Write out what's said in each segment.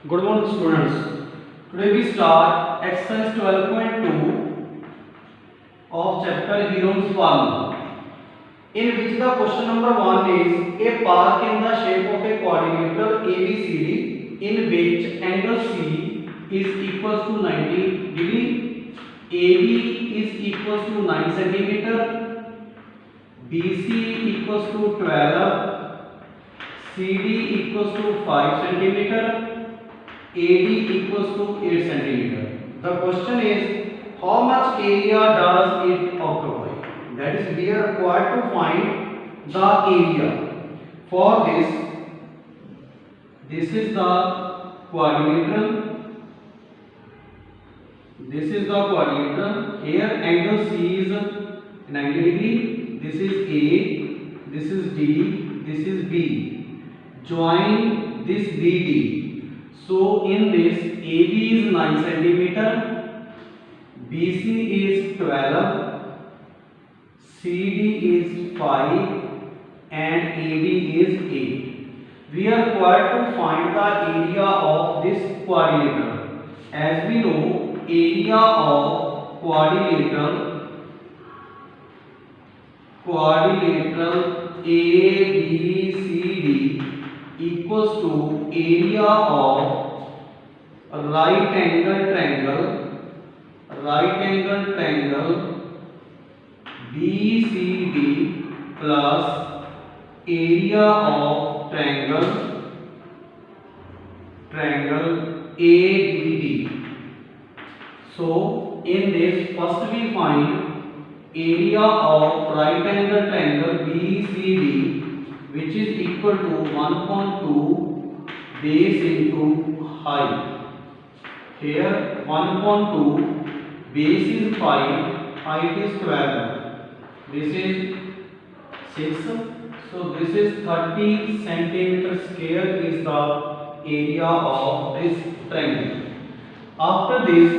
Good morning, students. Today we start exercise 12.2 of chapter Heron's Formula, in which the question number 1 is a park in the shape of a quadrilateral ABCD in which angle C is equals to 90 degree, AB is equals to 9 centimeter, BC equals to 12, CD equals to 5 centimeter, AD equals to 8 centimeter. The question is, how much area does it occupy? That is, we are required to find the area. For this is the quadrilateral. This is the quadrilateral. Here angle C is 90 degree. This is A. This is D. This is B. Join this BD. So in this, AB is 9 centimeter, BC is 12, CD is 5, and AD is 8. We are required to find the area of this quadrilateral. As we know, area of quadrilateral ABCD equals to area of right angle triangle BCD plus area of triangle ABD. So in this, first we find area of right angle triangle BCD, which is equal to 1.2 base into height. Here 1.2 base is 5, height is 12. This is 6. So this is 30 centimeter square is the area of this triangle. After this,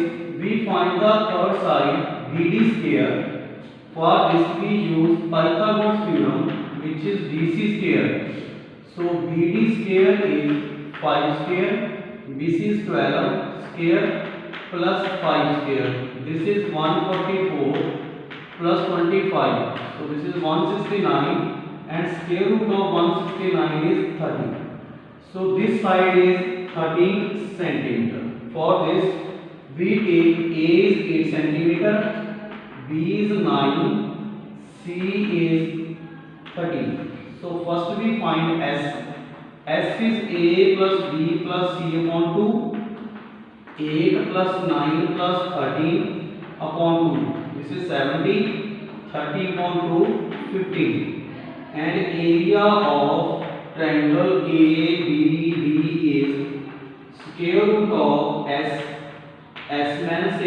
we find the third side BD square. For this we use Pythagoras theorem, which is BC square. So BD square is 5 square, BC is 12 square plus 5 square. This is 144 plus 25. So this is 169, and square root of 169 is 30. So this side is 13 centimeter. For this, we take A is 8 centimeter, B is 9, C is 13. So first we find S. S is A plus B plus C upon 2. 8 plus 9 plus 13 upon 2. This is 70. 30 upon 2, 15. And area of triangle ABD is square root of S. S minus A,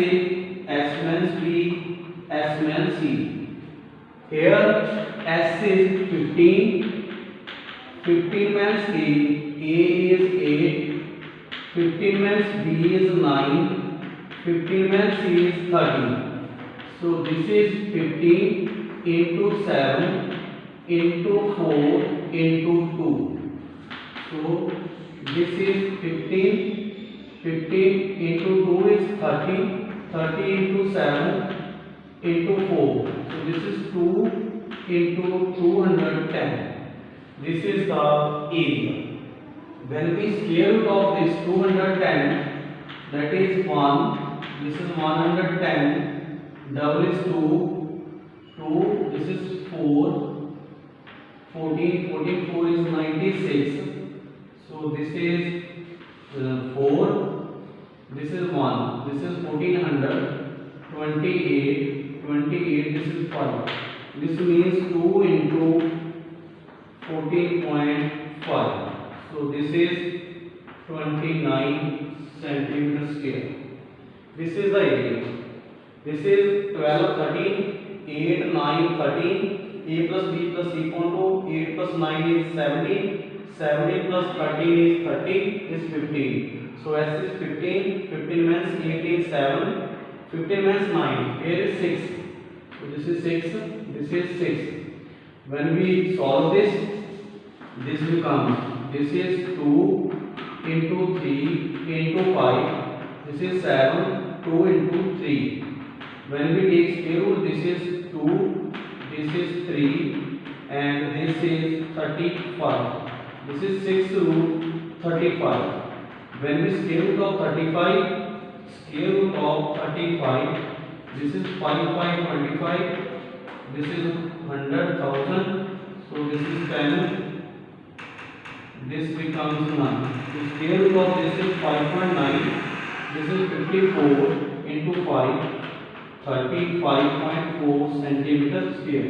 S minus B, S minus C. Here S is 15, 15 minus A is 8, 15 minus B is 9, 15 minus C is 13. So this is 15 into 7 into 4 into 2. So this is 15. 15 into 2 is 30, 30 into 7 into 4. So this is 2 into 210. This is the area. When we square root of this 210, that is 1, this is 110, double is 2, 2, this is 4, 14, 14, 4 is 96. So this is 4. This is 1, this is 1400, 28, 28, this is 5. This means 2 into 14.5. So this is 29 centimeter square. This is the area. This is 12, 13, 8, 9, 13, A plus B plus C upon 2, 8 plus 9 is 17, 17 plus 13 is 30, is 15. So S is 15, 15 minus 8 is 7, 15 minus 9, here is 6. So this is 6, this is 6. When we solve this becomes, this is 2, into 3 into 5. This is 7. 2 into 3. When we take square root, this is 2, this is 3, and this is 35. This is 6 root 35. When we square root of 35, square root of 35, this is 5 25, this is 100,000, so this is 10, this becomes 9. The square root of this is 5.9, this is 54 into 5, 35.4 centimeter square.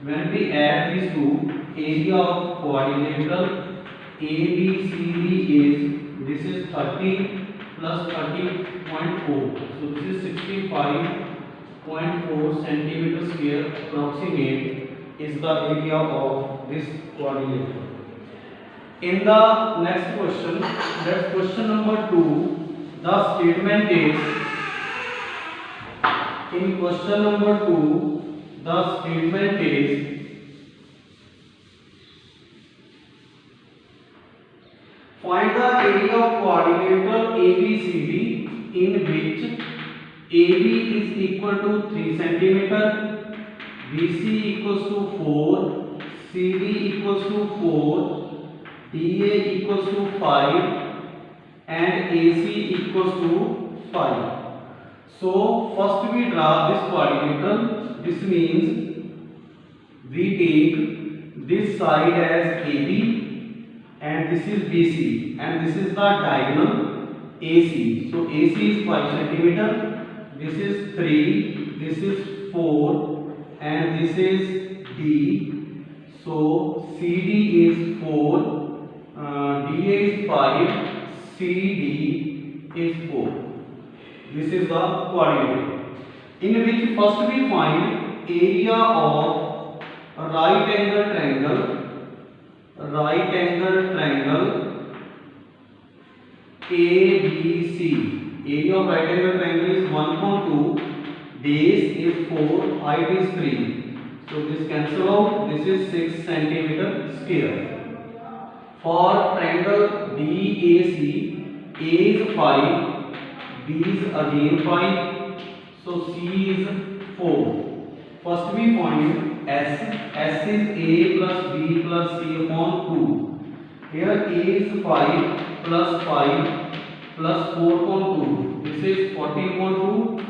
When we add these two, area of quadrilateral ABCD is, this is 30 plus 30.4, so this is 65.4 centimeter square approximate is the area of this quadrilateral. In the next question, that's question number 2, the statement is, in question number 2, the statement is, find the area of quadrilateral ABCD in which AB is equal to 3 centimeter, BC equals to 4, CD equals to 4, DA equals to 5, and AC equals to 5. So first we draw this quadrilateral. This means we take this side as AB and this is BC and this is the diagonal AC. So AC is 5 centimeter, this is 3, this is 4, and this is D. So CD is 4, DA is 5, CD is 4. This is the quadrilateral, in which first we find area of right angle triangle ABC. Area of right angle triangle is 1.2, base is 4, height is 3. So this cancel out. This is 6 centimeter square. For triangle DAC, A is 5. B is again 5, so C is 4. First we find S. S is A plus B plus C upon 2. Here A is 5 plus 5 plus 4 upon 2. This is 14 upon 2,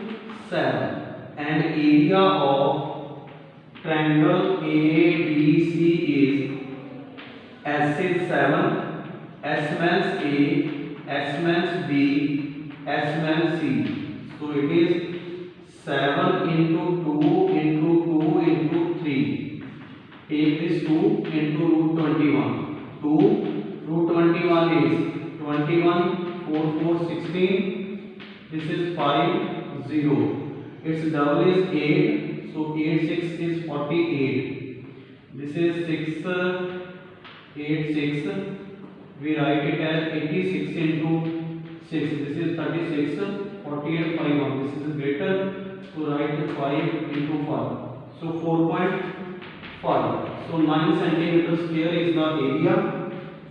7. And area of triangle ADC is, S is 7, S means A, S means B, S means C. So it is 7 into 2 into 2 into 3. Take this 2 into root 21. 2 root 21 is 21, 4, 4, 16. This is 5, 0. Its double is 8. So 8, 6 is 48. This is 6, 8, 6. We write it as 86 into 6. This is 36, 48, 5 1. This is greater, so write 5 into 5. So 4.5. So 9 centimeter square is the area.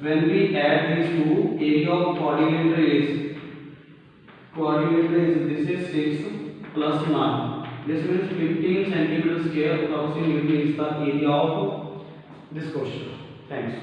When we add these two, area of quadrilateral is, this is 6 plus 9. This means 15 centimeter square approximately is the area of this question. Thanks.